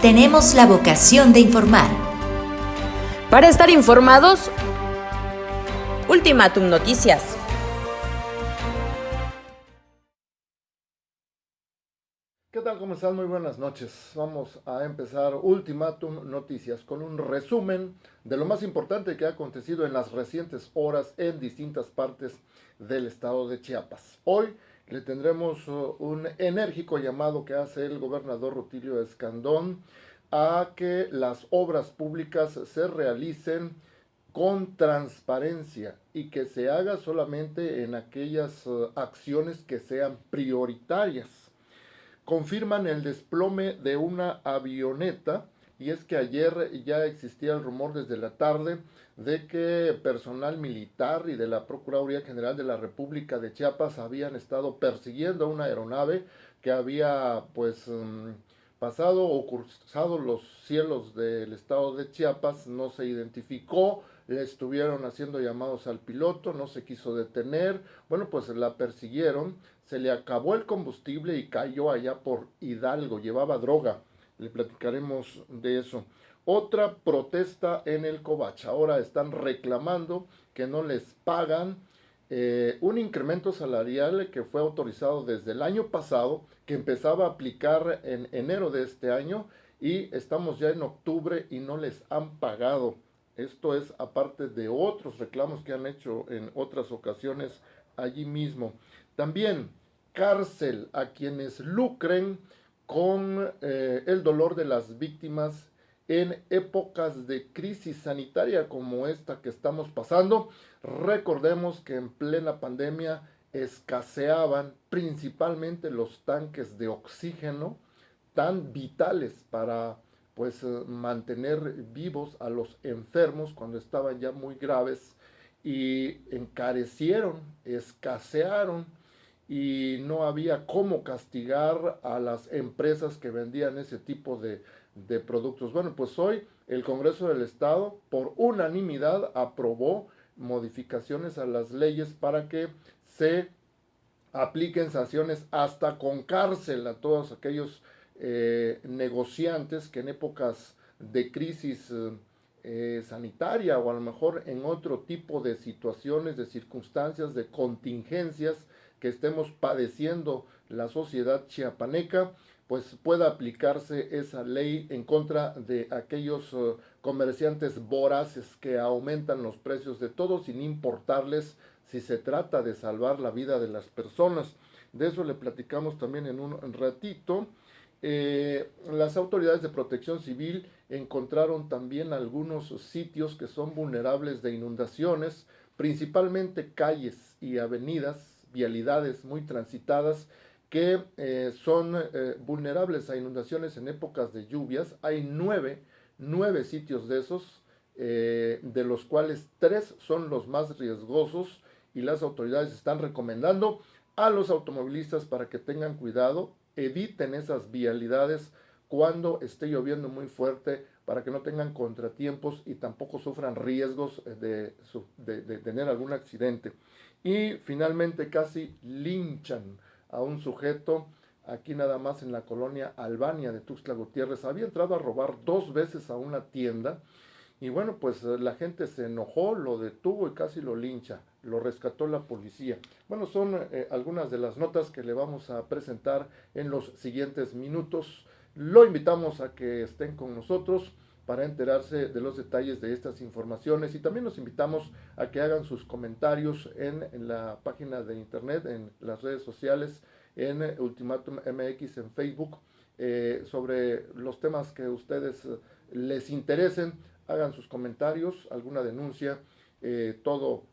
tenemos la vocación de informar. Para estar informados, Ultimátum Noticias. ¿Qué tal? ¿Cómo están? Muy buenas noches. Vamos a empezar Ultimátum Noticias con un resumen de lo más importante que ha acontecido en las recientes horas en distintas partes del estado de Chiapas. Hoy le tendremos un enérgico llamado que hace el gobernador Rutilio Escandón a que las obras públicas se realicen con transparencia y que se haga solamente en aquellas acciones que sean prioritarias. Confirman el desplome de una avioneta, y es que ayer ya existía el rumor desde la tarde de que personal militar y de la Procuraduría General de la República de Chiapas habían estado persiguiendo una aeronave que había pasado o cruzado los cielos del estado de Chiapas. No se identificó, le estuvieron haciendo llamados al piloto, no se quiso detener. Bueno, pues la persiguieron, se le acabó el combustible y cayó allá por Hidalgo, llevaba droga. Le platicaremos de eso. Otra protesta en el Covach. Ahora están reclamando que no les pagan un incremento salarial que fue autorizado desde el año pasado, que empezaba a aplicar en enero de este año, y estamos ya en octubre y no les han pagado. Esto es aparte de otros reclamos que han hecho en otras ocasiones allí mismo. También cárcel a quienes lucren con el dolor de las víctimas en épocas de crisis sanitaria como esta que estamos pasando. Recordemos que en plena pandemia escaseaban principalmente los tanques de oxígeno tan vitales para mantener vivos a los enfermos cuando estaban ya muy graves, y encarecieron, escasearon, y no había cómo castigar a las empresas que vendían ese tipo de productos. Bueno, pues hoy el Congreso del Estado por unanimidad aprobó modificaciones a las leyes para que se apliquen sanciones hasta con cárcel a todos aquellos negociantes que en épocas de crisis sanitaria, o a lo mejor en otro tipo de situaciones, de circunstancias, de contingencias que estemos padeciendo la sociedad chiapaneca, pues pueda aplicarse esa ley en contra de aquellos comerciantes voraces que aumentan los precios de todo sin importarles si se trata de salvar la vida de las personas. De eso le platicamos también en un ratito. Las autoridades de protección civil encontraron también algunos sitios que son vulnerables de inundaciones, principalmente calles y avenidas, vialidades muy transitadas que son vulnerables a inundaciones en épocas de lluvias. Hay nueve sitios de esos, de los cuales 3 son los más riesgosos, y las autoridades están recomendando a los automovilistas para que tengan cuidado, eviten esas vialidades cuando esté lloviendo muy fuerte, para que no tengan contratiempos y tampoco sufran riesgos de tener algún accidente. Y finalmente casi linchan a un sujeto aquí nada más en la colonia Albania de Tuxtla Gutiérrez. Había entrado a robar 2 veces a una tienda, y bueno, pues la gente se enojó, lo detuvo y casi lo lincha, lo rescató la policía. Bueno, son algunas de las notas que le vamos a presentar en los siguientes minutos. Lo invitamos a que estén con nosotros para enterarse de los detalles de estas informaciones, y también los invitamos a que hagan sus comentarios en la página de internet, en las redes sociales, en Ultimátum MX en Facebook, sobre los temas que a ustedes les interesen. Hagan sus comentarios, alguna denuncia, todo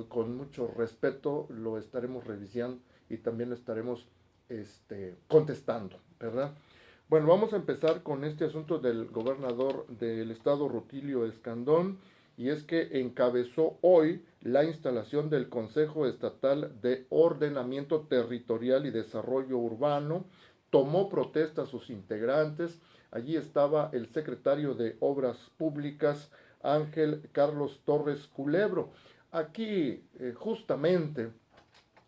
con mucho respeto lo estaremos revisando y también lo estaremos contestando, ¿verdad? Bueno, vamos a empezar con este asunto del gobernador del estado, Rutilio Escandón, y es que encabezó hoy la instalación del Consejo Estatal de Ordenamiento Territorial y Desarrollo Urbano. Tomó protesta a sus integrantes. Allí estaba el secretario de Obras Públicas, Ángel Carlos Torres Culebro. Aquí justamente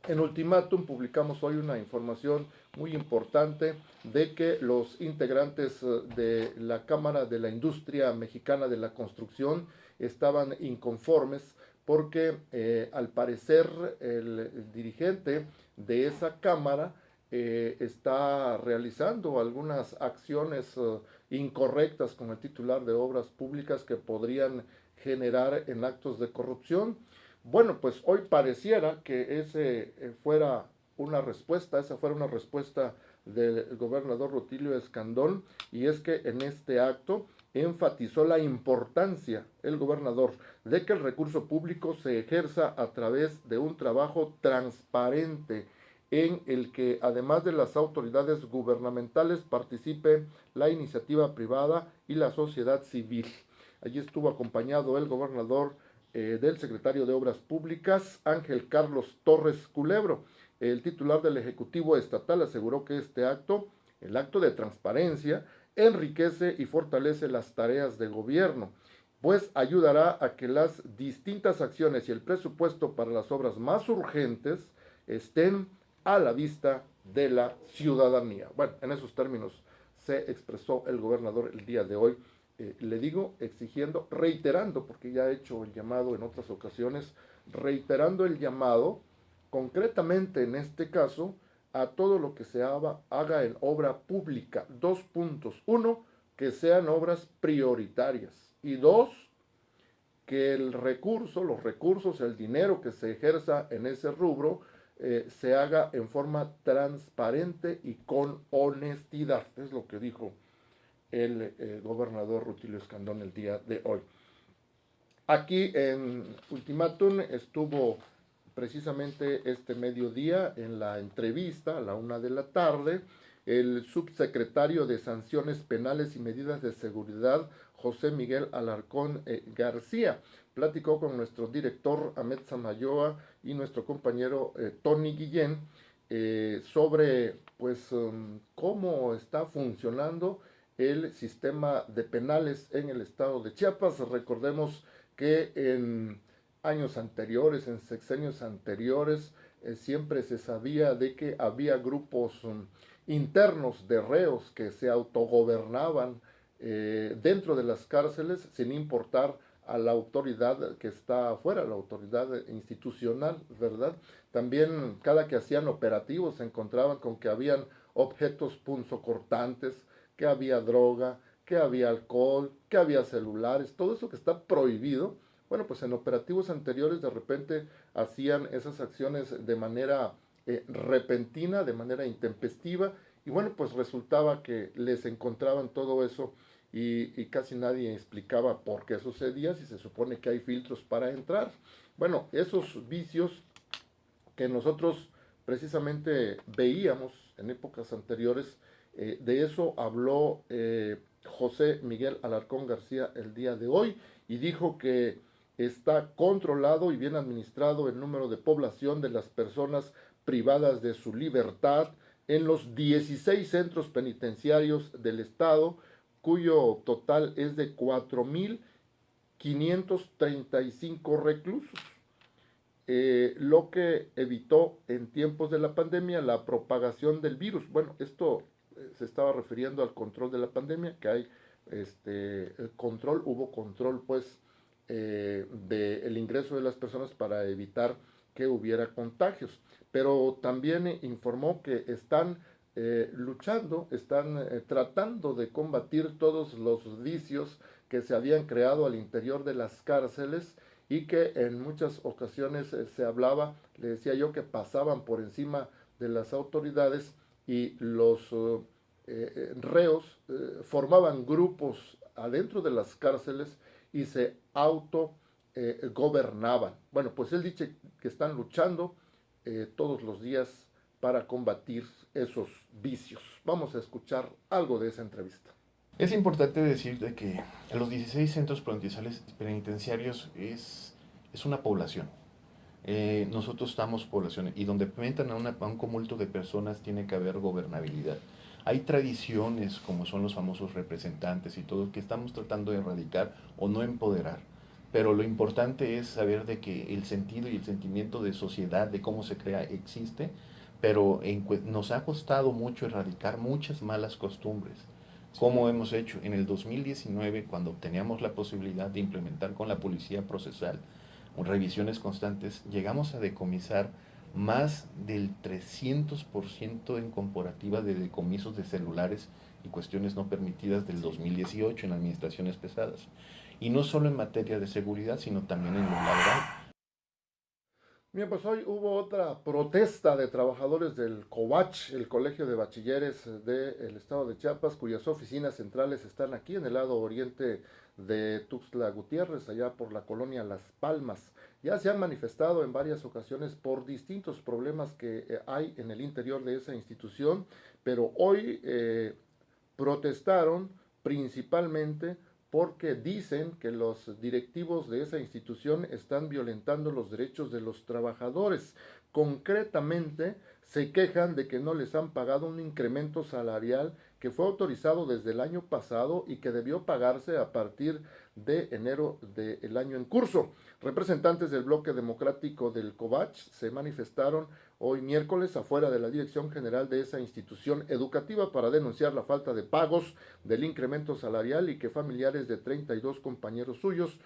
En Ultimátum publicamos hoy una información muy importante de que los integrantes de la Cámara de la Industria Mexicana de la Construcción estaban inconformes porque al parecer el dirigente de esa Cámara está realizando algunas acciones incorrectas con el titular de Obras Públicas que podrían generar en actos de corrupción. Bueno, pues hoy pareciera que esa fuera una respuesta del gobernador Rutilio Escandón, y es que en este acto enfatizó la importancia el gobernador de que el recurso público se ejerza a través de un trabajo transparente en el que además de las autoridades gubernamentales participe la iniciativa privada y la sociedad civil. Allí estuvo acompañado el gobernador del secretario de Obras Públicas, Ángel Carlos Torres Culebro. El titular del Ejecutivo Estatal aseguró que el acto de transparencia, enriquece y fortalece las tareas de gobierno, pues ayudará a que las distintas acciones y el presupuesto para las obras más urgentes estén a la vista de la ciudadanía. Bueno, en esos términos se expresó el gobernador el día de hoy. Le digo, exigiendo, reiterando, porque ya he hecho el llamado en otras ocasiones, reiterando el llamado, concretamente en este caso, a todo lo que se haga en obra pública. 2 puntos. 1, que sean obras prioritarias. Y 2, que los recursos, el dinero que se ejerza en ese rubro, se haga en forma transparente y con honestidad. Es lo que dijo el gobernador Rutilio Escandón el día de hoy. Aquí en Ultimátum estuvo precisamente este mediodía en la entrevista a la 1 de la tarde el subsecretario de Sanciones Penales y Medidas de Seguridad, José Miguel Alarcón García. Platicó con nuestro director Ahmed Samayoa y nuestro compañero Tony Guillén sobre cómo está funcionando el sistema de penales en el estado de Chiapas. Recordemos que en años anteriores, en sexenios anteriores, siempre se sabía de que había grupos internos de reos que se autogobernaban dentro de las cárceles sin importar a la autoridad que está afuera, la autoridad institucional, ¿verdad? También cada que hacían operativos se encontraban con que habían objetos punzocortantes, que había droga, que había alcohol, que había celulares, todo eso que está prohibido. Bueno, pues en operativos anteriores de repente hacían esas acciones de manera repentina, de manera intempestiva, y bueno, pues resultaba que les encontraban todo eso y casi nadie explicaba por qué sucedía si se supone que hay filtros para entrar. Bueno, esos vicios que nosotros precisamente veíamos en épocas anteriores, de eso habló José Miguel Alarcón García el día de hoy y dijo que está controlado y bien administrado el número de población de las personas privadas de su libertad en los 16 centros penitenciarios del estado, cuyo total es de 4.535 reclusos. Lo que evitó en tiempos de la pandemia la propagación del virus. Bueno, esto se estaba refiriendo al control de la pandemia, que hay hubo control pues del ingreso de las personas para evitar que hubiera contagios, pero también informó que están tratando de combatir todos los vicios que se habían creado al interior de las cárceles y que en muchas ocasiones se hablaba, le decía yo, que pasaban por encima de las autoridades y los reos formaban grupos adentro de las cárceles y se gobernaban. Bueno, pues él dice que están luchando todos los días para combatir esos vicios. Vamos a escuchar algo de esa entrevista. Es importante decir de que los 16 centros penitenciarios es una población. Nosotros estamos población y donde entran a un cúmulo de personas tiene que haber gobernabilidad. Hay tradiciones como son los famosos representantes y todo que estamos tratando de erradicar o no empoderar. pero lo importante es saber de que el sentido y el sentimiento de sociedad, de cómo se crea, existe, pero nos ha costado mucho erradicar muchas malas costumbres. ¿Cómo hemos hecho? En el 2019, cuando teníamos la posibilidad de implementar con la policía procesal revisiones constantes, llegamos a decomisar más del 300% en comparativa de decomisos de celulares y cuestiones no permitidas del 2018 en administraciones pesadas. Y no solo en materia de seguridad, sino también en lo laboral. Bien, pues hoy hubo otra protesta de trabajadores del COBACH, el Colegio de Bachilleres del Estado de Chiapas, cuyas oficinas centrales están aquí en el lado oriente de Tuxtla Gutiérrez, allá por la colonia Las Palmas. Ya se han manifestado en varias ocasiones por distintos problemas que hay en el interior de esa institución, pero hoy protestaron principalmente porque dicen que los directivos de esa institución están violentando los derechos de los trabajadores. Concretamente, se quejan de que no les han pagado un incremento salarial que fue autorizado desde el año pasado y que debió pagarse a partir de enero del año en curso. Representantes del bloque democrático del COBACH se manifestaron hoy miércoles afuera de la dirección general de esa institución educativa para denunciar la falta de pagos del incremento salarial y que familiares de 32 compañeros suyos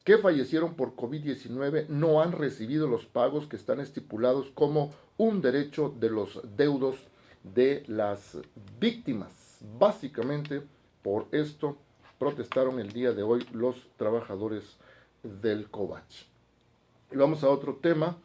que fallecieron por COVID-19 no han recibido los pagos que están estipulados como un derecho de los deudos de las víctimas. Básicamente, por esto protestaron el día de hoy los trabajadores del COBACH. Y vamos a otro tema.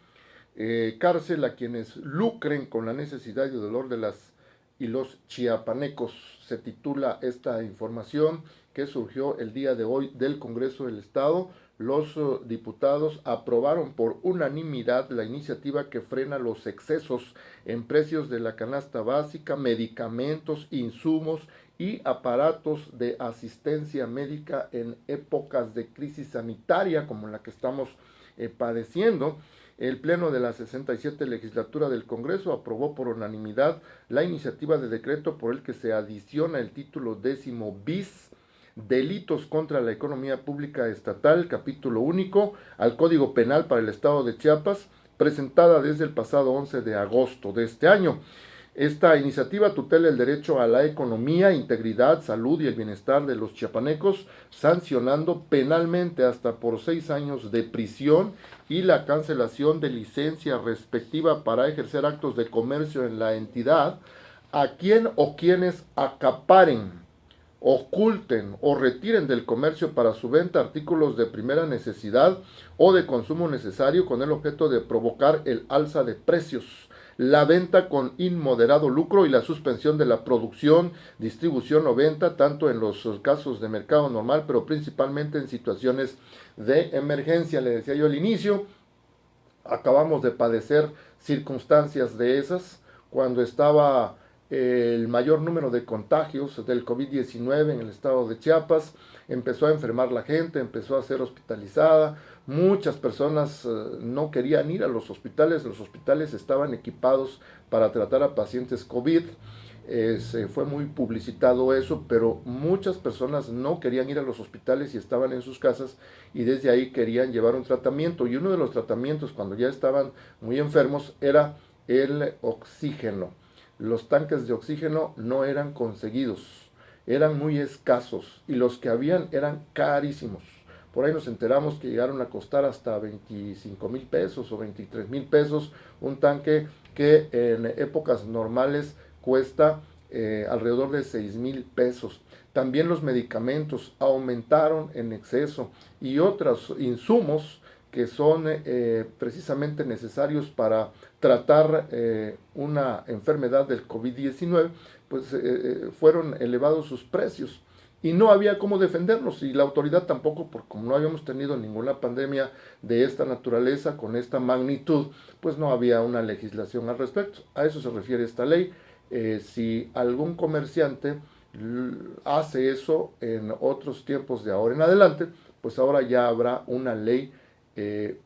Cárcel a quienes lucren con la necesidad y dolor de las y los chiapanecos. Se titula esta información que surgió el día de hoy del Congreso del Estado. Los diputados aprobaron por unanimidad la iniciativa que frena los excesos en precios de la canasta básica, medicamentos, insumos y aparatos de asistencia médica en épocas de crisis sanitaria como la que estamos padeciendo. El Pleno de la 67 Legislatura del Congreso aprobó por unanimidad la iniciativa de decreto por el que se adiciona el título 10º bis, Delitos contra la Economía Pública Estatal, capítulo único, al Código Penal para el Estado de Chiapas, presentada desde el pasado 11 de agosto de este año. Esta iniciativa tutela el derecho a la economía, integridad, salud y el bienestar de los chiapanecos, sancionando penalmente hasta por 6 años de prisión y la cancelación de licencia respectiva para ejercer actos de comercio en la entidad a quien o quienes acaparen, oculten o retiren del comercio para su venta artículos de primera necesidad o de consumo necesario con el objeto de provocar el alza de precios, la venta con inmoderado lucro y la suspensión de la producción, distribución o venta, tanto en los casos de mercado normal, pero principalmente en situaciones de emergencia. Le decía yo al inicio, acabamos de padecer circunstancias de esas cuando estaba el mayor número de contagios del COVID-19 en el estado de Chiapas. Empezó a enfermar la gente, empezó a ser hospitalizada, muchas personas no querían ir a los hospitales estaban equipados para tratar a pacientes COVID, se fue muy publicitado eso, pero muchas personas no querían ir a los hospitales y estaban en sus casas y desde ahí querían llevar un tratamiento, y uno de los tratamientos cuando ya estaban muy enfermos era el oxígeno. Los tanques de oxígeno no eran conseguidos, eran muy escasos y los que habían eran carísimos. Por ahí nos enteramos que llegaron a costar hasta 25,000 pesos o 23,000 pesos un tanque que en épocas normales cuesta alrededor de 6,000 pesos. También los medicamentos aumentaron en exceso y otros insumos que son precisamente necesarios para tratar una enfermedad del COVID-19, pues fueron elevados sus precios y no había cómo defendernos, y la autoridad tampoco, porque como no habíamos tenido ninguna pandemia de esta naturaleza, con esta magnitud, pues no había una legislación al respecto. A eso se refiere esta ley. Si algún comerciante hace eso en otros tiempos de ahora en adelante, pues ahora ya habrá una ley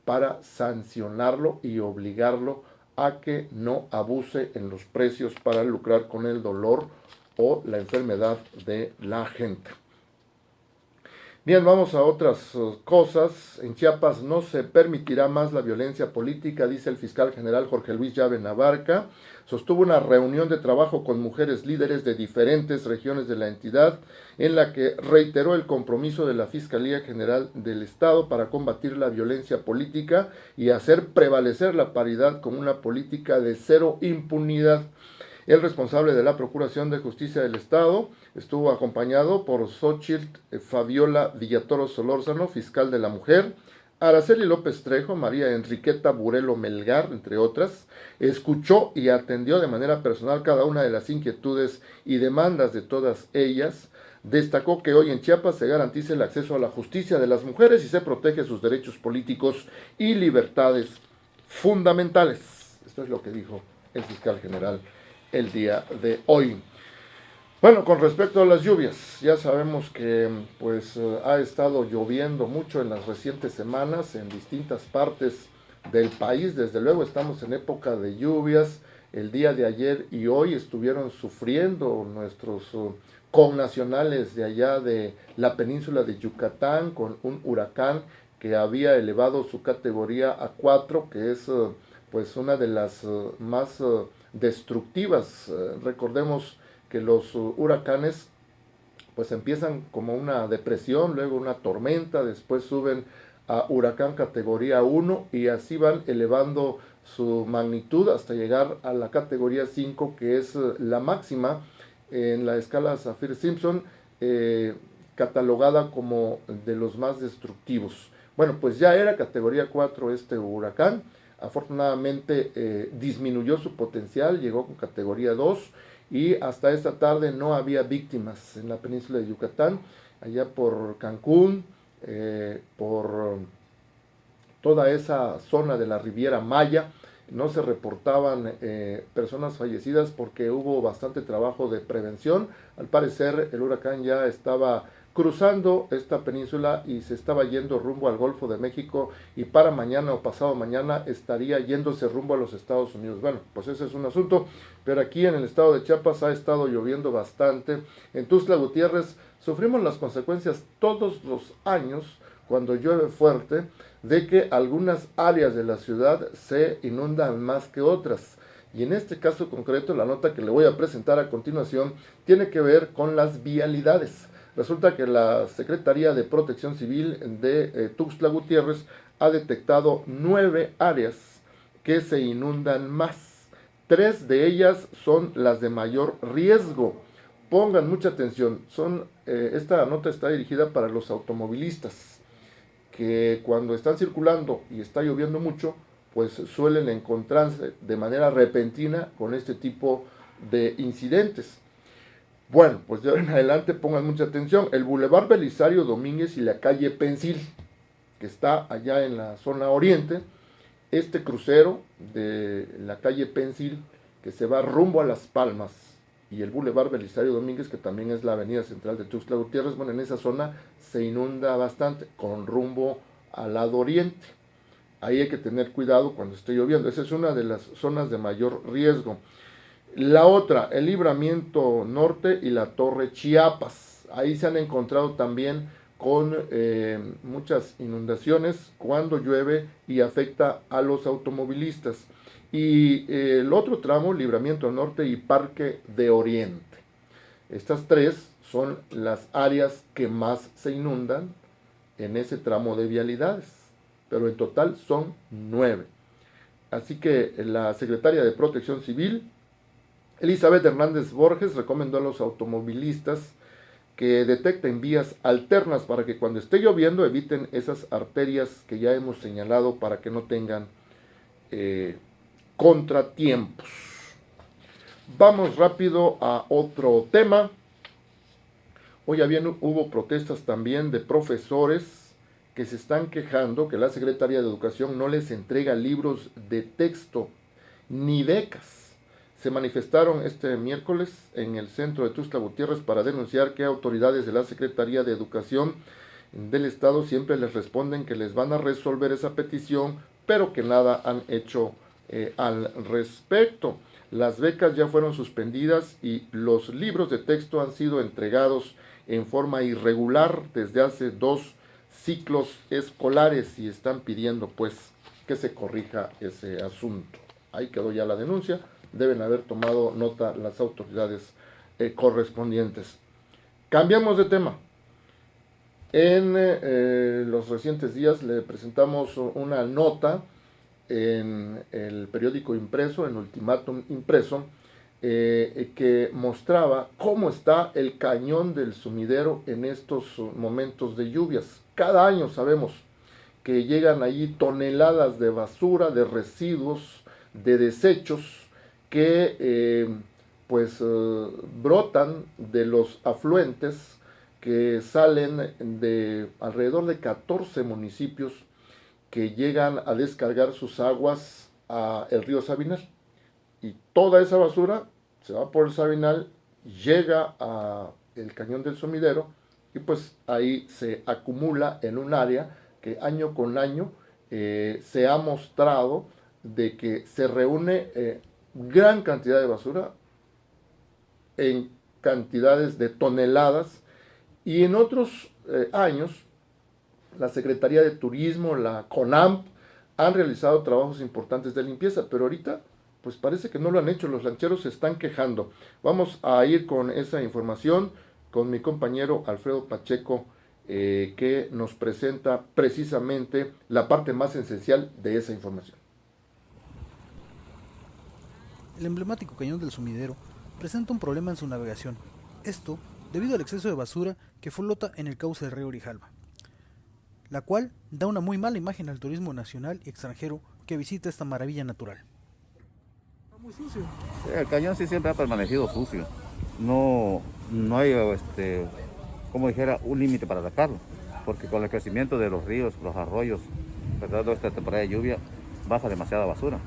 para sancionarlo y obligarlo a que no abuse en los precios para lucrar con el dolor o la enfermedad de la gente. Bien, vamos a otras cosas. En Chiapas no se permitirá más la violencia política, dice el fiscal general Jorge Luis Llave Navarca. Sostuvo una reunión de trabajo con mujeres líderes de diferentes regiones de la entidad, en la que reiteró el compromiso de la Fiscalía General del Estado para combatir la violencia política y hacer prevalecer la paridad como una política de cero impunidad. El responsable de la Procuración de Justicia del Estado estuvo acompañado por Xochitl Fabiola Villatoro Solórzano, fiscal de la mujer, Araceli López Trejo, María Enriqueta Burelo Melgar, entre otras. Escuchó y atendió de manera personal cada una de las inquietudes y demandas de todas ellas. Destacó que hoy en Chiapas se garantiza el acceso a la justicia de las mujeres y se protege sus derechos políticos y libertades fundamentales. Esto es lo que dijo el fiscal general el día de hoy. Bueno, con respecto a las lluvias, ya sabemos que pues ha estado lloviendo mucho en las recientes semanas en distintas partes del país. Desde luego estamos en época de lluvias. El día de ayer y hoy estuvieron sufriendo nuestros connacionales de allá de la península de Yucatán con un huracán que había elevado su categoría a 4, que es pues una de las más destructivas. Recordemos que los huracanes pues empiezan como una depresión, luego una tormenta, después suben a huracán categoría 1 y así van elevando su magnitud hasta llegar a la categoría 5, que es la máxima en la escala Saffir-Simpson, catalogada como de los más destructivos. Bueno, pues ya era categoría 4 este huracán. Afortunadamente disminuyó su potencial, llegó con categoría 2 y hasta esta tarde no había víctimas en la península de Yucatán, allá por Cancún, por toda esa zona de la Riviera Maya. No se reportaban personas fallecidas porque hubo bastante trabajo de prevención. Al parecer el huracán ya estaba cruzando esta península y se estaba yendo rumbo al Golfo de México y para mañana o pasado mañana estaría yéndose rumbo a los Estados Unidos. Bueno, pues ese es un asunto, pero aquí en el estado de Chiapas ha estado lloviendo bastante. En Tuxtla Gutiérrez sufrimos las consecuencias todos los años cuando llueve fuerte de que algunas áreas de la ciudad se inundan más que otras. Y en este caso concreto, la nota que le voy a presentar a continuación tiene que ver con las vialidades. Resulta que la Secretaría de Protección Civil de Tuxtla Gutiérrez ha detectado 9 áreas que se inundan más. 3 de ellas son las de mayor riesgo. Pongan mucha atención, esta nota está dirigida para los automovilistas, que cuando están circulando y está lloviendo mucho, pues suelen encontrarse de manera repentina con este tipo de incidentes. Bueno, pues de ahora en adelante pongan mucha atención. El Boulevard Belisario Domínguez y la calle Pensil, que está allá en la zona oriente, este crucero de la calle Pensil, que se va rumbo a Las Palmas, y el Boulevard Belisario Domínguez, que también es la avenida central de Tuxtla Gutiérrez, bueno, en esa zona se inunda bastante, con rumbo al lado oriente. Ahí hay que tener cuidado cuando esté lloviendo. Esa es una de las zonas de mayor riesgo. La otra, el Libramiento Norte y la Torre Chiapas. Ahí se han encontrado también con muchas inundaciones cuando llueve y afecta a los automovilistas. Y el otro tramo, Libramiento Norte y Parque de Oriente. Estas 3 son las áreas que más se inundan en ese tramo de vialidades, pero en total son 9. Así que la secretaria de Protección Civil, Elizabeth Hernández Borges, recomendó a los automovilistas que detecten vías alternas para que cuando esté lloviendo eviten esas arterias que ya hemos señalado para que no tengan contratiempos. Vamos rápido a otro tema. Hoy hubo protestas también de profesores que se están quejando que la Secretaría de Educación no les entrega libros de texto ni becas. Se manifestaron este miércoles en el centro de Tuxtla Gutiérrez para denunciar que autoridades de la Secretaría de Educación del Estado siempre les responden que les van a resolver esa petición, pero que nada han hecho al respecto. Las becas ya fueron suspendidas y los libros de texto han sido entregados en forma irregular desde hace 2 ciclos escolares y están pidiendo pues que se corrija ese asunto. Ahí quedó ya la denuncia, deben haber tomado nota las autoridades correspondientes. Cambiamos de tema. En los recientes días le presentamos una nota en el periódico impreso, en Ultimátum impreso, que mostraba cómo está el cañón del sumidero en estos momentos de lluvias. Cada año sabemos que llegan allí toneladas de basura, de residuos, de desechos que brotan de los afluentes que salen de alrededor de 14 municipios que llegan a descargar sus aguas al río Sabinal. Y toda esa basura se va por el Sabinal, llega al cañón del sumidero y pues ahí se acumula en un área que año con año se ha mostrado de que se reúne gran cantidad de basura en cantidades de toneladas, y en otros años la Secretaría de Turismo, la CONAMP, han realizado trabajos importantes de limpieza, pero ahorita pues parece que no lo han hecho, los lancheros se están quejando. Vamos a ir con esa información con mi compañero Alfredo Pacheco, que nos presenta precisamente la parte más esencial de esa información. El emblemático cañón del Sumidero presenta un problema en su navegación, esto debido al exceso de basura que flota en el cauce del río Grijalva, la cual da una muy mala imagen al turismo nacional y extranjero que visita esta maravilla natural. Muy sucio. Sí, el cañón sí siempre ha permanecido sucio. No hay, como dijera, un límite para sacarlo, porque con el crecimiento de los ríos, los arroyos, toda esta temporada de lluvia, baja demasiada basura.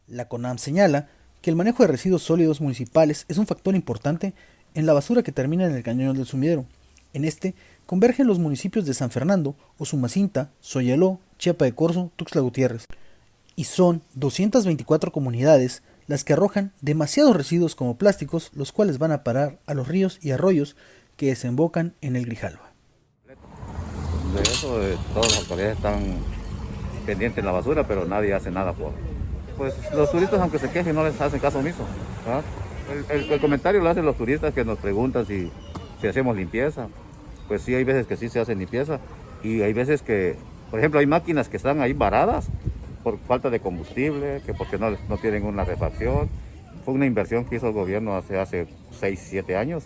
La CONAM señala que el manejo de residuos sólidos municipales es un factor importante en la basura que termina en el cañón del Sumidero. En este convergen los municipios de San Fernando, Usumacinta, Soyaló, Chiapa de Corzo, Tuxtla Gutiérrez. Y son 224 comunidades las que arrojan demasiados residuos como plásticos, los cuales van a parar a los ríos y arroyos que desembocan en el Grijalva. De eso, todas las autoridades están pendientes de la basura, pero nadie hace nada por... Pues los turistas, aunque se quejen, no les hacen caso omiso, ¿verdad? El comentario lo hacen los turistas que nos preguntan si hacemos limpieza. Pues sí, hay veces que sí se hace limpieza y hay veces que, por ejemplo, hay máquinas que están ahí varadas por falta de combustible, que porque no tienen una refacción. Fue una inversión que hizo el gobierno hace 6, 7 años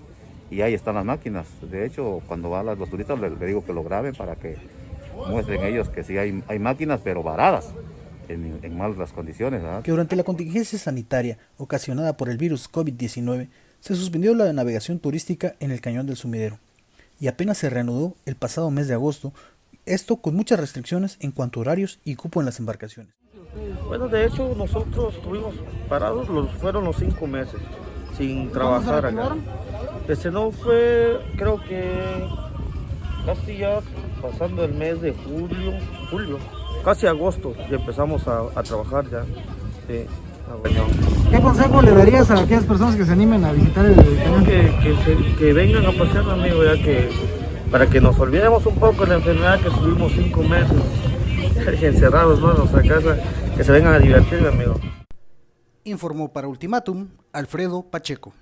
y ahí están las máquinas. De hecho, cuando van los turistas le digo que lo graben para que muestren ellos que sí hay máquinas, pero varadas en malas condiciones, ¿verdad? Que durante la contingencia sanitaria ocasionada por el virus COVID-19 se suspendió la navegación turística en el Cañón del Sumidero y apenas se reanudó el pasado mes de agosto, esto con muchas restricciones en cuanto a horarios y cupo en las embarcaciones. Bueno, de hecho nosotros estuvimos parados, fueron los 5 meses sin trabajar acá. No fue, creo que casi ya pasando el mes de julio, casi agosto, ya empezamos a trabajar ya. Sí. ¿Qué consejo le darías a aquellas personas que se animen a visitar el cañón? Que vengan a pasear, amigo, ya que para que nos olvidemos un poco de la enfermedad que estuvimos 5 meses encerrados, ¿no?, en nuestra casa, que se vengan a divertir, amigo. Informó para Ultimátum Alfredo Pacheco.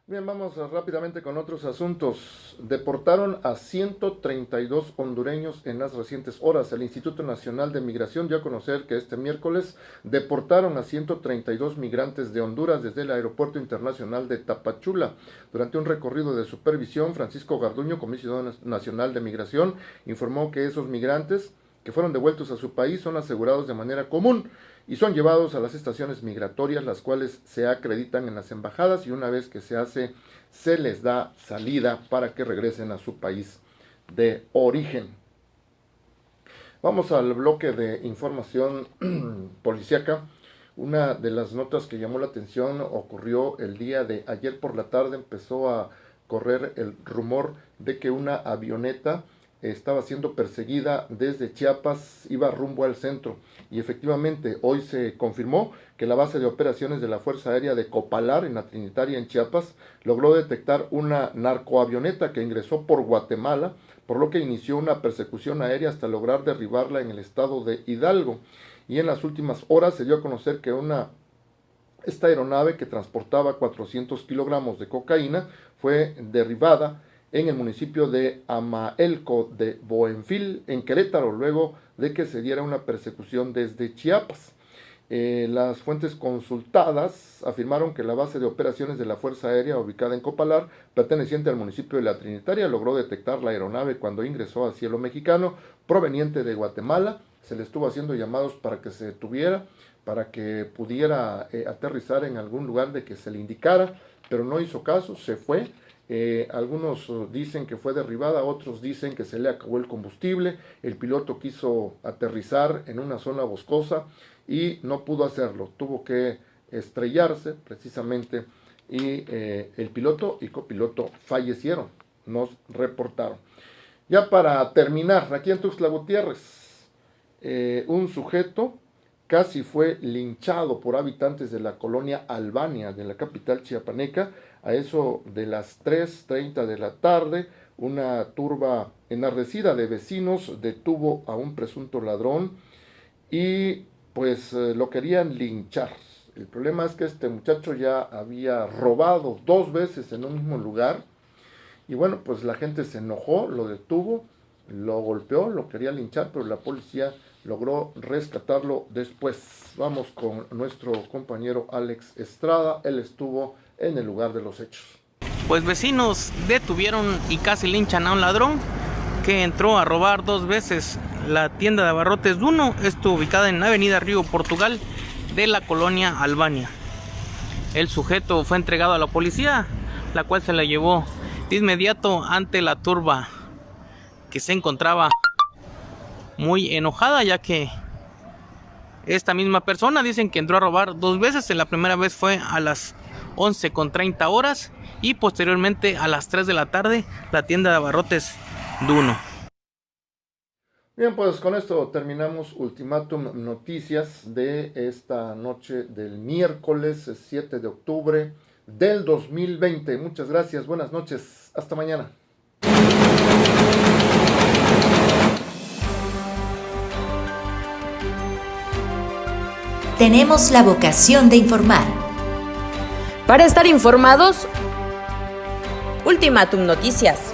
Bien, vamos rápidamente con otros asuntos. Deportaron a 132 hondureños en las recientes horas. El Instituto Nacional de Migración dio a conocer que este miércoles deportaron a 132 migrantes de Honduras desde el Aeropuerto Internacional de Tapachula. Durante un recorrido de supervisión, Francisco Garduño, Comisionado Nacional de Migración, informó que esos migrantes que fueron devueltos a su país son asegurados de manera común y son llevados a las estaciones migratorias, las cuales se acreditan en las embajadas, y una vez que se hace, se les da salida para que regresen a su país de origen. Vamos al bloque de información policíaca. Una de las notas que llamó la atención ocurrió el día de ayer por la tarde. Empezó a correr el rumor de que una avioneta estaba siendo perseguida desde Chiapas, iba rumbo al centro. Y efectivamente, hoy se confirmó que la base de operaciones de la Fuerza Aérea de Copalar, en la Trinitaria, en Chiapas, logró detectar una narcoavioneta que ingresó por Guatemala, por lo que inició una persecución aérea hasta lograr derribarla en el estado de Hidalgo. Y en las últimas horas se dio a conocer que esta aeronave que transportaba 400 kilogramos de cocaína fue derribada en el municipio de Amaelco de Boenfil, en Querétaro, luego de que se diera una persecución desde Chiapas. Las fuentes consultadas afirmaron que la base de operaciones de la Fuerza Aérea ubicada en Copalar, perteneciente al municipio de La Trinitaria, logró detectar la aeronave cuando ingresó al cielo mexicano proveniente de Guatemala. Se le estuvo haciendo llamados para que se detuviera, para que pudiera aterrizar en algún lugar de que se le indicara, pero no hizo caso, se fue. Algunos dicen que fue derribada, otros dicen que se le acabó el combustible, el piloto quiso aterrizar en una zona boscosa y no pudo hacerlo, tuvo que estrellarse precisamente y el piloto y copiloto fallecieron, nos reportaron. Ya para terminar, aquí en Tuxtla Gutiérrez, un sujeto casi fue linchado por habitantes de la colonia Albania de la capital chiapaneca. A eso de las 3:30 de la tarde, una turba enardecida de vecinos detuvo a un presunto ladrón y pues lo querían linchar. El problema es que este muchacho ya había robado 2 veces en un mismo lugar y bueno, pues la gente se enojó, lo detuvo, lo golpeó, lo quería linchar, pero la policía logró rescatarlo después. Vamos con nuestro compañero Alex Estrada, él estuvo en el lugar de los hechos. Pues vecinos detuvieron y casi linchan a un ladrón que entró a robar 2 veces la tienda de abarrotes Duno, esto ubicada en la avenida Río Portugal de la colonia Albania. El sujeto fue entregado a la policía, la cual se la llevó de inmediato ante la turba que se encontraba muy enojada, ya que esta misma persona dicen que entró a robar 2 veces. La primera vez fue a las 11:30 horas y posteriormente a las 3 de la tarde la tienda de abarrotes Duno. Bien, pues con esto terminamos Ultimátum Noticias de esta noche del miércoles 7 de octubre del 2020. Muchas gracias, buenas noches, hasta mañana. Tenemos la vocación de informar. Para estar informados, Ultimátum Noticias.